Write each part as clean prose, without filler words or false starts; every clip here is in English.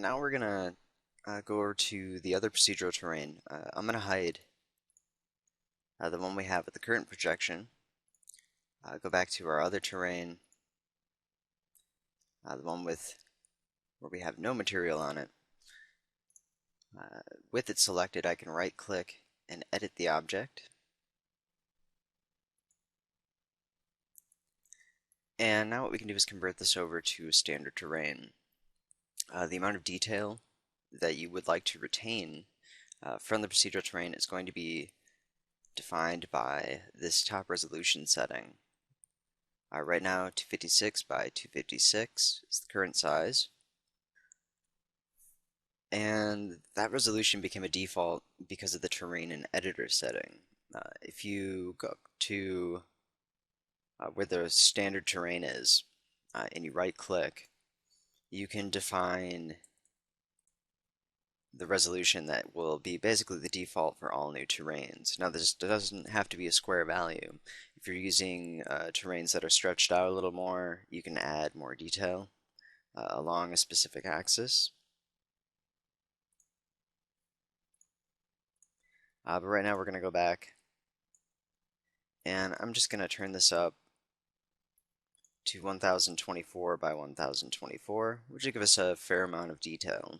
now we're gonna go over to the other procedural terrain. I'm gonna hide the one we have with the current projection. Go back to our other terrain, the one where we have no material on it. With it selected, I can right-click and edit the object. And now what we can do is convert this over to a standard terrain. The amount of detail that you would like to retain from the procedural terrain is going to be defined by this top resolution setting. Right now, 256 by 256 is the current size. And that resolution became a default because of the terrain and editor setting. If you go to where the standard terrain is, and you right click, you can define the resolution that will be basically the default for all new terrains. Now this doesn't have to be a square value. If you're using terrains that are stretched out a little more, you can add more detail along a specific axis. But right now we're going to go back, and I'm just going to turn this up to 1024 by 1024, which will give us a fair amount of detail.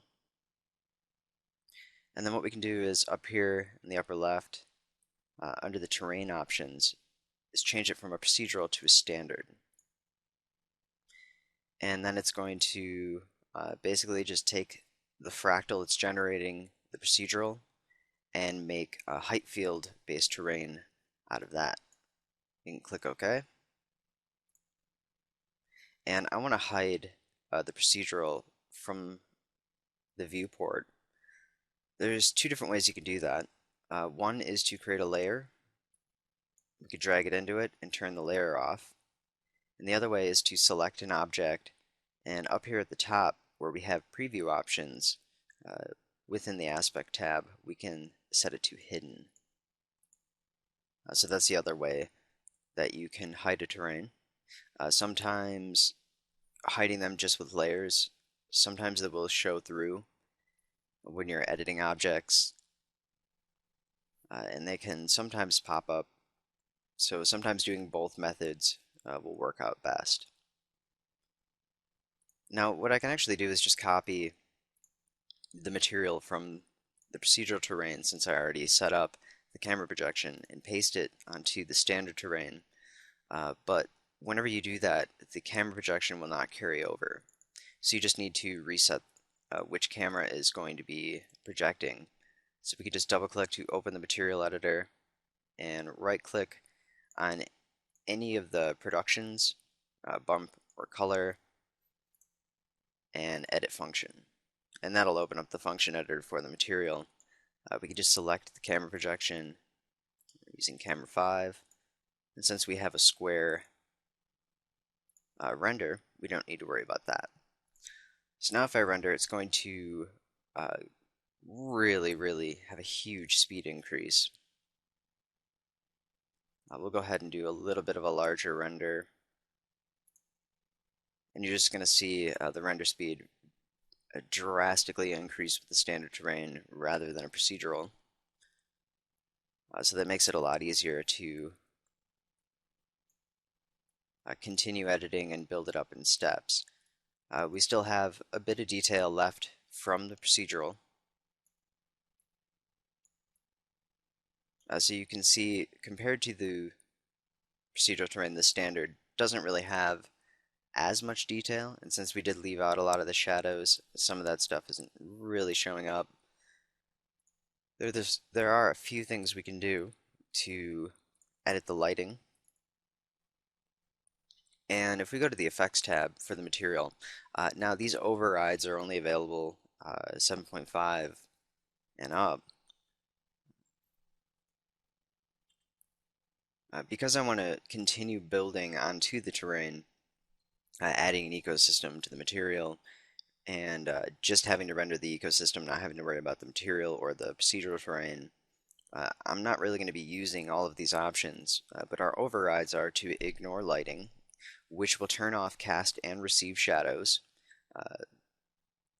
And then what we can do is up here in the upper left, under the terrain options, is change it from a procedural to a standard. And then it's going to basically just take the fractal it's generating, the procedural, and make a height field based terrain out of that. You can click OK. And I want to hide the procedural from the viewport. There's two different ways you can do that. One is to create a layer. We could drag it into it and turn the layer off. And the other way is to select an object, and up here at the top where we have preview options, within the aspect tab, we can set it to hidden. So that's the other way that you can hide a terrain. Sometimes hiding them just with layers, sometimes they will show through when you're editing objects, and they can sometimes pop up. So sometimes doing both methods will work out best. Now what I can actually do is just copy the material from the procedural terrain, since I already set up the camera projection, and paste it onto the standard terrain. But whenever you do that, the camera projection will not carry over. So you just need to reset which camera is going to be projecting. So we could just double click to open the material editor and right click on any of the productions, bump or color, and edit function. And that'll open up the function editor for the material. We can just select the camera projection using camera 5. And since we have a square render, we don't need to worry about that. So now if I render, it's going to really have a huge speed increase. We'll go ahead and do a little bit of a larger render. And you're just going to see the render speed drastically increase with the standard terrain rather than a procedural. So that makes it a lot easier to continue editing and build it up in steps. We still have a bit of detail left from the procedural. So you can see, compared to the procedural terrain, the standard doesn't really have as much detail, and since we did leave out a lot of the shadows, some of that stuff isn't really showing up. There are a few things we can do to edit the lighting. And if we go to the effects tab for the material, now these overrides are only available 7.5 and up. Because I want to continue building onto the terrain, adding an ecosystem to the material, and just having to render the ecosystem, not having to worry about the material or the procedural terrain, I'm not really going to be using all of these options, but our overrides are to ignore lighting, which will turn off cast and receive shadows,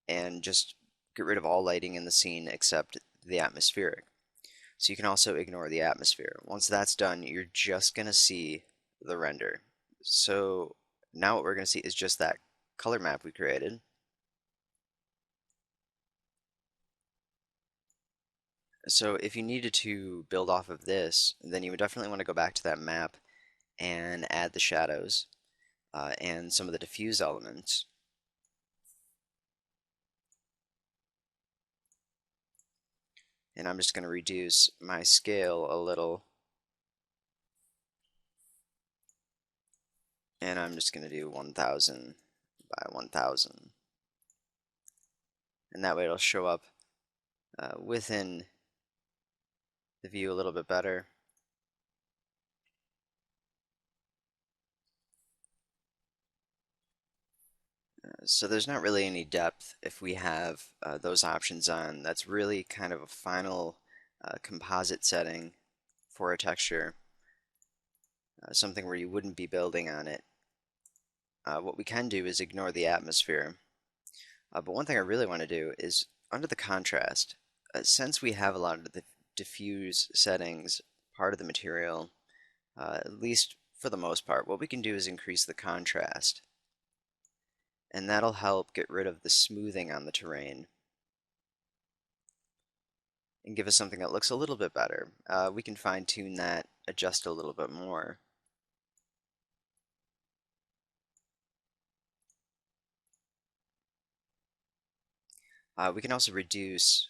and just get rid of all lighting in the scene except the atmospheric. So you can also ignore the atmosphere. Once that's done, you're just going to see the render. So now what we're going to see is just that color map we created. So if you needed to build off of this, then you would definitely want to go back to that map and add the shadows and some of the diffuse elements. And I'm just going to reduce my scale a little. And I'm just going to do 1000 by 1000. And that way it'll show up within the view a little bit better. So there's not really any depth if we have those options on. That's really kind of a final composite setting for a texture, something where you wouldn't be building on it. What we can do is ignore the atmosphere. But one thing I really want to do is under the contrast, since we have a lot of the diffuse settings part of the material, at least for the most part, what we can do is increase the contrast. And that'll help get rid of the smoothing on the terrain and give us something that looks a little bit better. We can fine tune that, adjust a little bit more. We can also reduce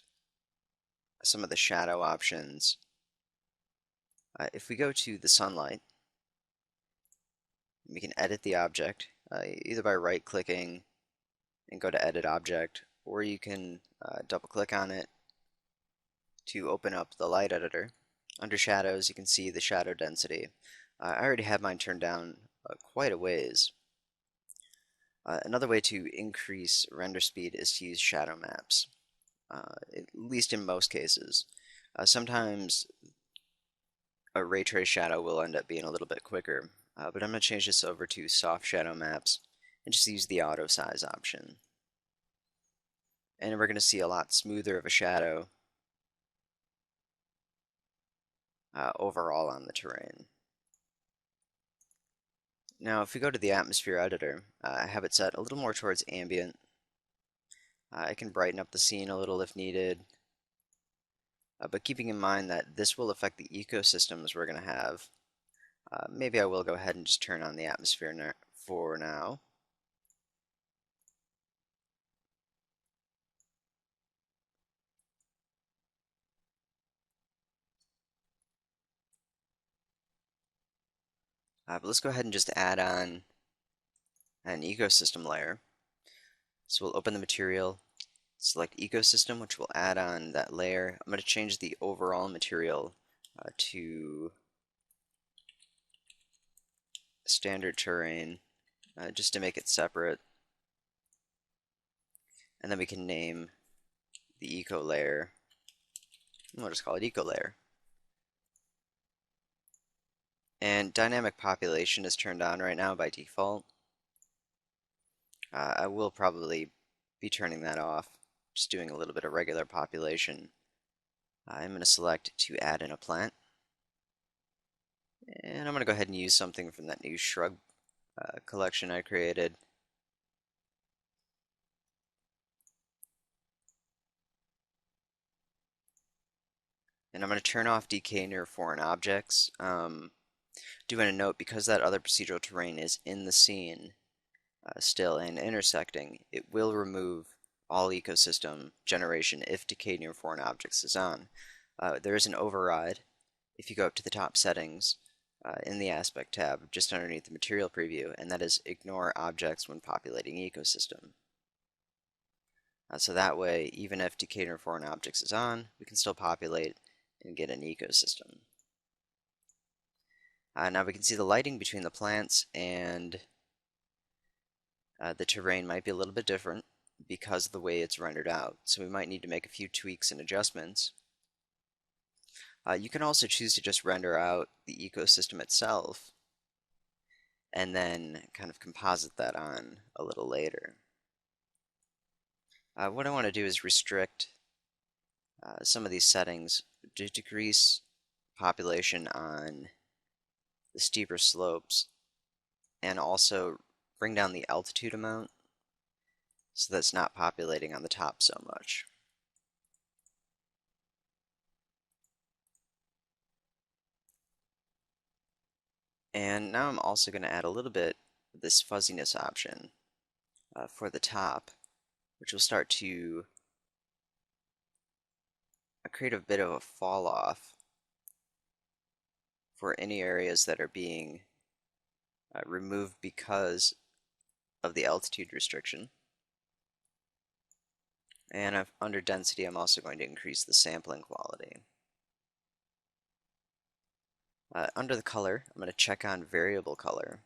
some of the shadow options. If we go to the sunlight, we can edit the object either by right-clicking and go to Edit Object, or you can double-click on it to open up the light editor. Under shadows, you can see the shadow density. I already have mine turned down quite a ways. Another way to increase render speed is to use shadow maps, at least in most cases. Sometimes a ray trace shadow will end up being a little bit quicker, but I'm going to change this over to soft shadow maps and just use the auto size option. And we're going to see a lot smoother of a shadow overall on the terrain. Now if we go to the atmosphere editor, I have it set a little more towards ambient. I can brighten up the scene a little if needed, but keeping in mind that this will affect the ecosystems we're going to have, maybe I will go ahead and just turn on the atmosphere for now. But let's go ahead and just add on an ecosystem layer. So we'll open the material, select ecosystem, which will add on that layer. I'm going to change the overall material to standard terrain just to make it separate. And then we can name the eco layer. We'll just call it eco layer. And dynamic population is turned on right now by default. I will probably be turning that off, just doing a little bit of regular population. I'm going to select to add in a plant. And I'm going to go ahead and use something from that new shrub collection I created. And I'm going to turn off decay near foreign objects. Do want to note, because that other procedural terrain is in the scene still and intersecting, it will remove all ecosystem generation if decay near foreign objects is on. There is an override if you go up to the top settings in the aspect tab just underneath the material preview, and that is ignore objects when populating ecosystem. So that way, even if decay near foreign objects is on, we can still populate and get an ecosystem. Now we can see the lighting between the plants and the terrain might be a little bit different because of the way it's rendered out. So we might need to make a few tweaks and adjustments. You can also choose to just render out the ecosystem itself and then kind of composite that on a little later. What I want to do is restrict some of these settings to decrease population on the steeper slopes and also bring down the altitude amount so that's not populating on the top so much. And now I'm also going to add a little bit of this fuzziness option for the top, which will start to create a bit of a fall off for any areas that are being removed because of the altitude restriction. And under density, I'm also going to increase the sampling quality. Under the color, I'm going to check on variable color,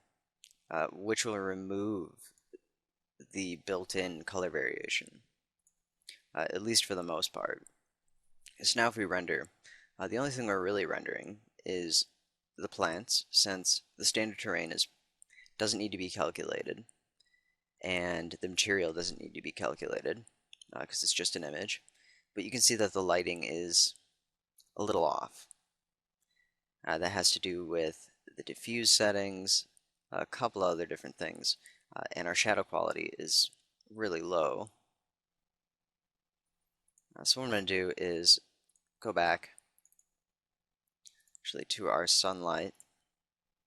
which will remove the built-in color variation, at least for the most part. So now if we render, the only thing we're really rendering is the plants, since the standard terrain doesn't need to be calculated, and the material doesn't need to be calculated, because it's just an image. But you can see that the lighting is a little off. That has to do with the diffuse settings, a couple other different things, and our shadow quality is really low. So what I'm going to do is go back actually to our sunlight,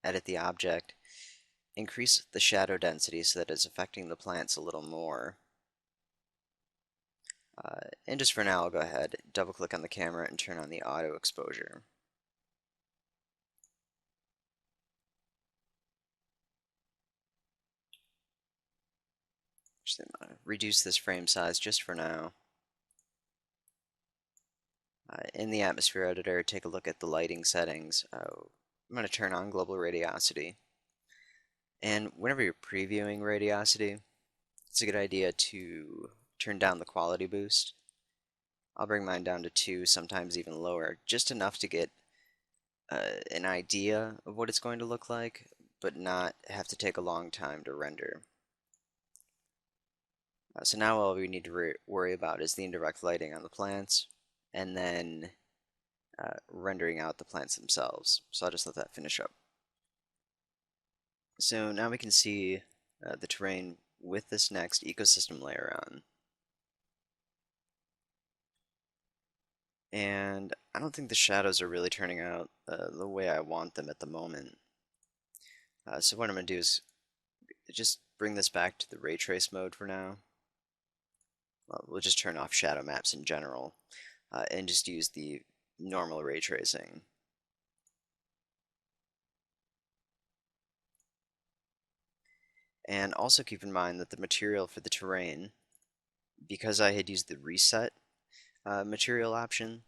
edit the object, increase the shadow density so that it's affecting the plants a little more. And just for now, I'll go ahead, double click on the camera and turn on the auto exposure. Just reduce this frame size just for now. In the atmosphere editor, take a look at the lighting settings. I'm going to turn on global radiosity. And whenever you're previewing radiosity, it's a good idea to turn down the quality boost. I'll bring mine down to 2, sometimes even lower, just enough to get an idea of what it's going to look like, but not have to take a long time to render. So now all we need to worry about is the indirect lighting on the plants, and then rendering out the plants themselves. So I'll just let that finish up. So now we can see the terrain with this next ecosystem layer on. And I don't think the shadows are really turning out the way I want them at the moment. So what I'm going to do is just bring this back to the ray trace mode for now. We'll just turn off shadow maps in general and just use the normal ray tracing. And also keep in mind that the material for the terrain, because I had used the reset material option,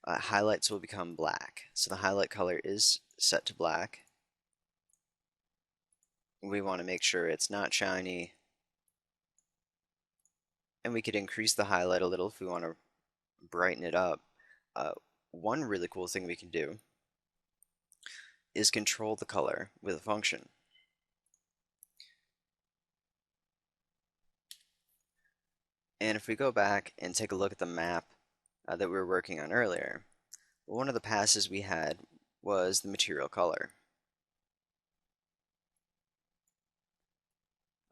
highlights will become black. So the highlight color is set to black. We want to make sure it's not shiny. And we could increase the highlight a little if we want to brighten it up. One really cool thing we can do is control the color with a function. And if we go back and take a look at the map that we were working on earlier, one of the passes we had was the material color.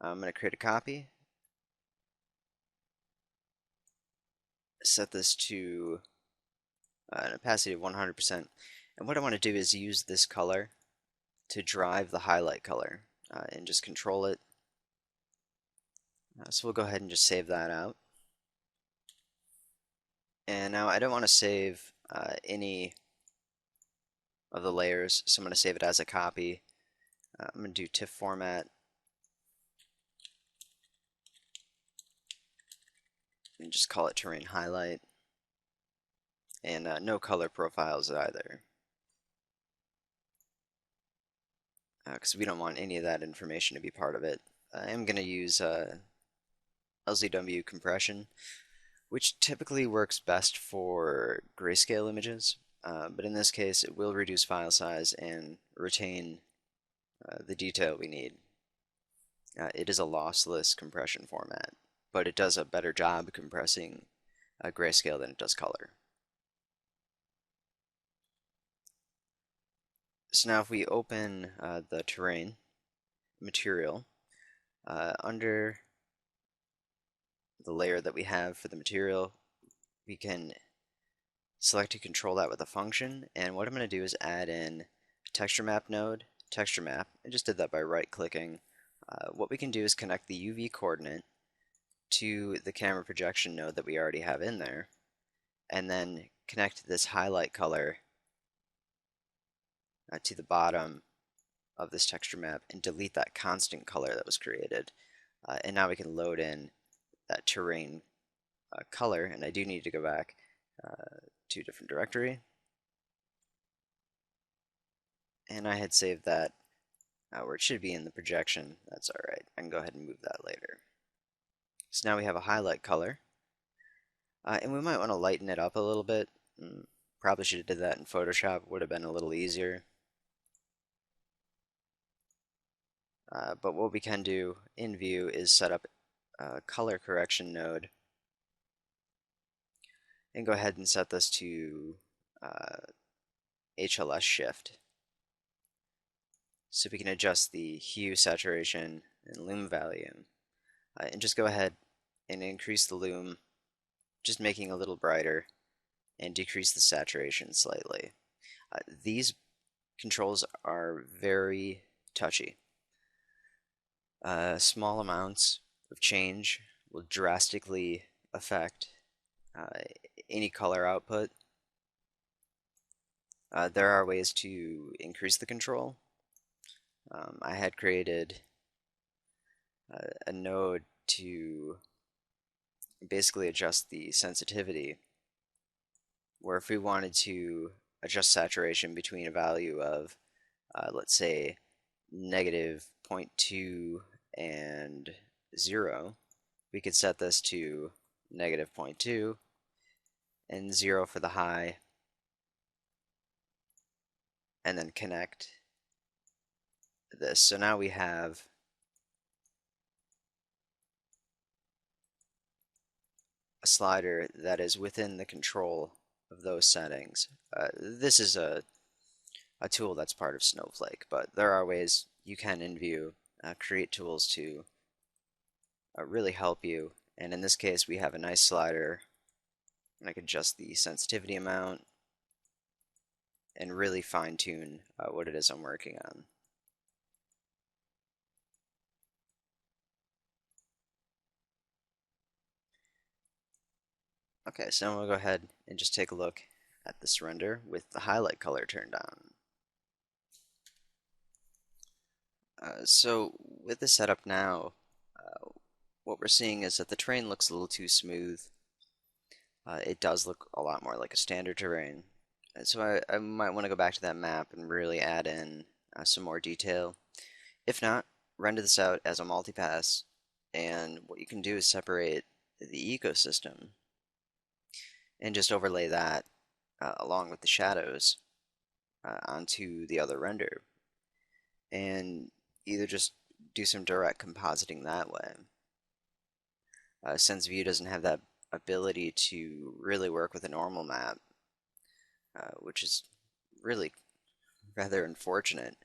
I'm going to create a copy, set this to an opacity of 100%, and what I want to do is use this color to drive the highlight color and just control it. So we'll go ahead and just save that out. And now I don't want to save any of the layers, so I'm going to save it as a copy. I'm going to do TIFF format and just call it terrain highlight, and no color profiles either, because we don't want any of that information to be part of it. I am going to use LZW compression, which typically works best for grayscale images, but in this case it will reduce file size and retain the detail we need. It is a lossless compression format, but it does a better job compressing grayscale than it does color. So now if we open the terrain material, under the layer that we have for the material, we can select to control that with a function. And what I'm going to do is add in a texture map node, texture map. I just did that by right clicking. What we can do is connect the UV coordinate to the camera projection node that we already have in there, and then connect this highlight color to the bottom of this texture map and delete that constant color that was created. And now we can load in that terrain color, and I do need to go back to a different directory. And I had saved that where it should be in the projection. That's alright. I can go ahead and move that later. So now we have a highlight color. And we might want to lighten it up a little bit. Probably should have did that in Photoshop. Would have been a little easier. But what we can do in View is set up a color correction node and go ahead and set this to HLS shift. So we can adjust the hue, saturation, and lume value. And just go ahead and increase the lume, just making it a little brighter, and decrease the saturation slightly. These controls are very touchy. Small amounts of change will drastically affect any color output. There are ways to increase the control. I had created a node to basically adjust the sensitivity, where if we wanted to adjust saturation between a value of, let's say, negative 0.2 and 0, we could set this to negative 0.2 and 0 for the high, and then connect this. So now we have a slider that is within the control of those settings. This is a tool that's part of Snowflake, but there are ways you can in View create tools to really help you. And in this case, we have a nice slider, and I can adjust the sensitivity amount and really fine-tune what it is I'm working on. Okay, so I'm going to go ahead and just take a look at this render with the highlight color turned on. So with the setup now, what we're seeing is that the terrain looks a little too smooth. It does look a lot more like a standard terrain. So I might want to go back to that map and really add in some more detail. If not, render this out as a multipass, and what you can do is separate the ecosystem and just overlay that along with the shadows onto the other render, and either just do some direct compositing that way. Since Vue doesn't have that ability to really work with a normal map, which is really rather unfortunate,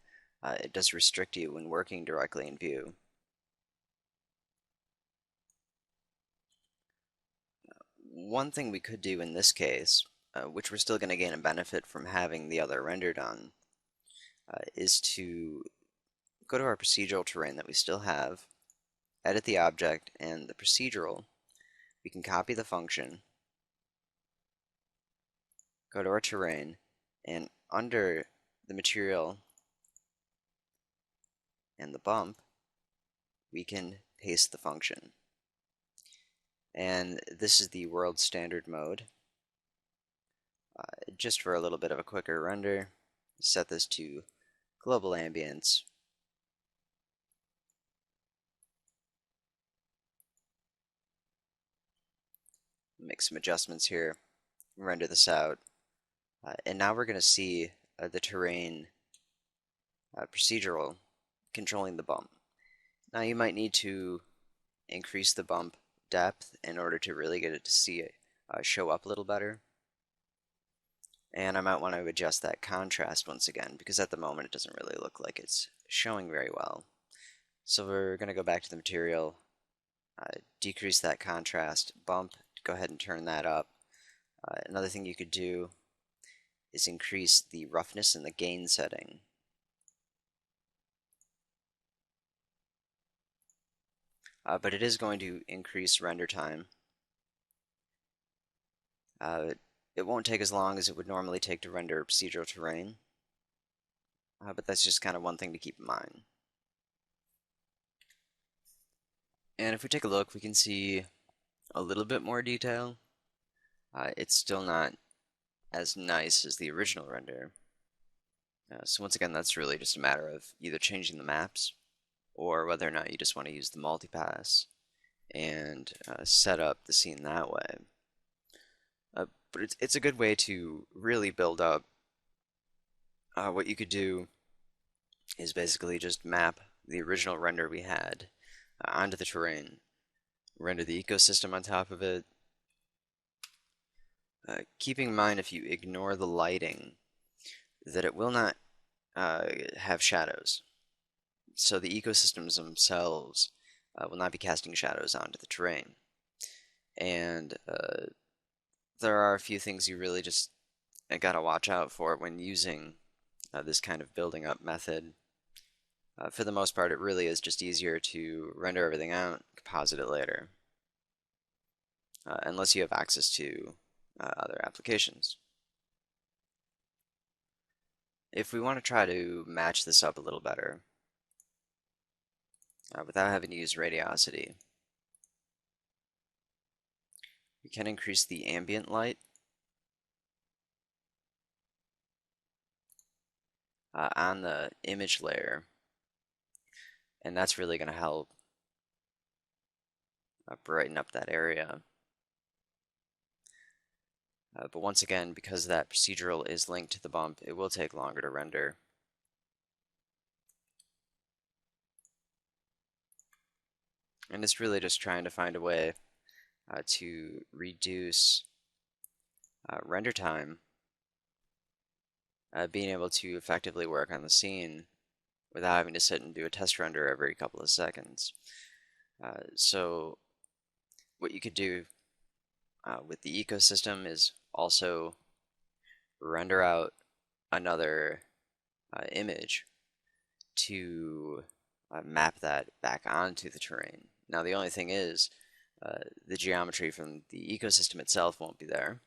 it does restrict you when working directly in Vue. One thing we could do in this case, which we're still going to gain a benefit from having the other render done, is to go to our procedural terrain that we still have, edit the object and the procedural. We can copy the function, go to our terrain, and under the material and the bump, we can paste the function. And this is the world standard mode. Just for a little bit of a quicker render, set this to global ambience. Make some adjustments here, render this out, and now we're going to see the terrain procedural controlling the bump. Now you might need to increase the bump depth in order to really get it to see it show up a little better. And I might want to adjust that contrast once again, because at the moment it doesn't really look like it's showing very well. So we're going to go back to the material, decrease that contrast, bump, go ahead and turn that up. Another thing you could do is increase the roughness and the gain setting. But it is going to increase render time. It won't take as long as it would normally take to render procedural terrain, but that's just kind of one thing to keep in mind. And if we take a look, we can see a little bit more detail. It's still not as nice as the original render. So once again, that's really just a matter of either changing the maps or whether or not you just want to use the multipass and set up the scene that way. But it's a good way to really build up. What you could do is basically just map the original render we had onto the terrain, render the ecosystem on top of it. Keeping in mind, if you ignore the lighting, that it will not have shadows. So the ecosystems themselves will not be casting shadows onto the terrain. And there are a few things you really just gotta watch out for when using this kind of building up method. For the most part, it really is just easier to render everything out, composite it later, unless you have access to other applications. If we want to try to match this up a little better, without having to use radiosity, we can increase the ambient light on the image layer, and that's really going to help brighten up that area. But once again, because that procedural is linked to the bump, it will take longer to render. And it's really just trying to find a way to reduce render time, being able to effectively work on the scene without having to sit and do a test render every couple of seconds. So what you could do with the ecosystem is also render out another image to map that back onto the terrain. Now the only thing is the geometry from the ecosystem itself won't be there.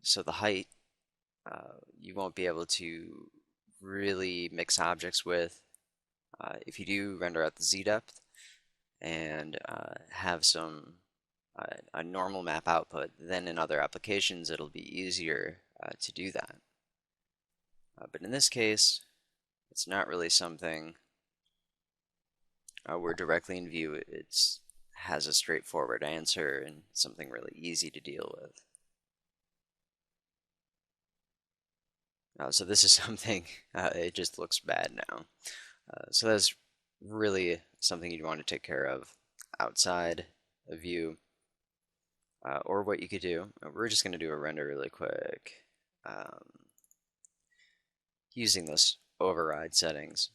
So the height you won't be able to really mix objects with. If you do render out the Z depth and have some a normal map output, then in other applications it'll be easier to do that. But in this case, it's not really something where directly in view it has a straightforward answer and something really easy to deal with. So this is something, it just looks bad now. So that's really something you'd want to take care of outside of view. Or what you could do, we're just going to do a render really quick using those override settings.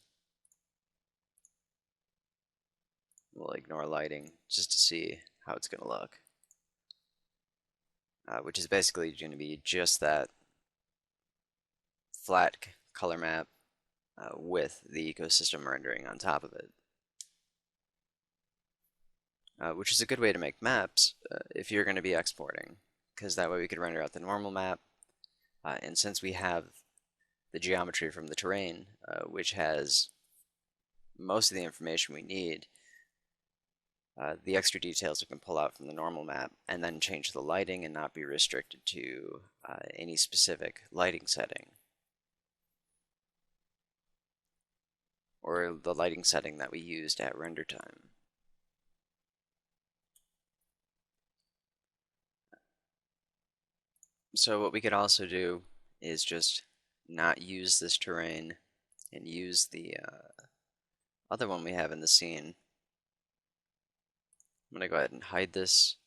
We'll ignore lighting just to see how it's going to look, which is basically going to be just that flat color map with the ecosystem rendering on top of it. Which is a good way to make maps if you're going to be exporting, because that way we could render out the normal map, and since we have the geometry from the terrain, which has most of the information we need, the extra details we can pull out from the normal map and then change the lighting and not be restricted to any specific lighting setting, or the lighting setting that we used at render time. So what we could also do is just not use this terrain and use the other one we have in the scene. I'm going to go ahead and hide this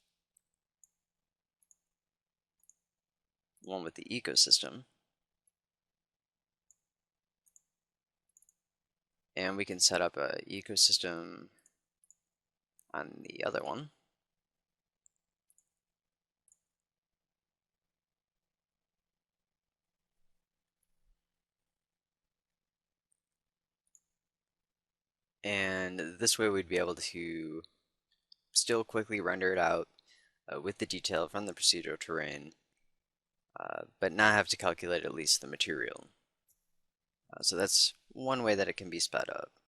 one with the ecosystem. And we can set up a ecosystem on the other one. And this way we'd be able to still quickly render it out with the detail from the procedural terrain, but not have to calculate at least the material. So that's one way that it can be sped up.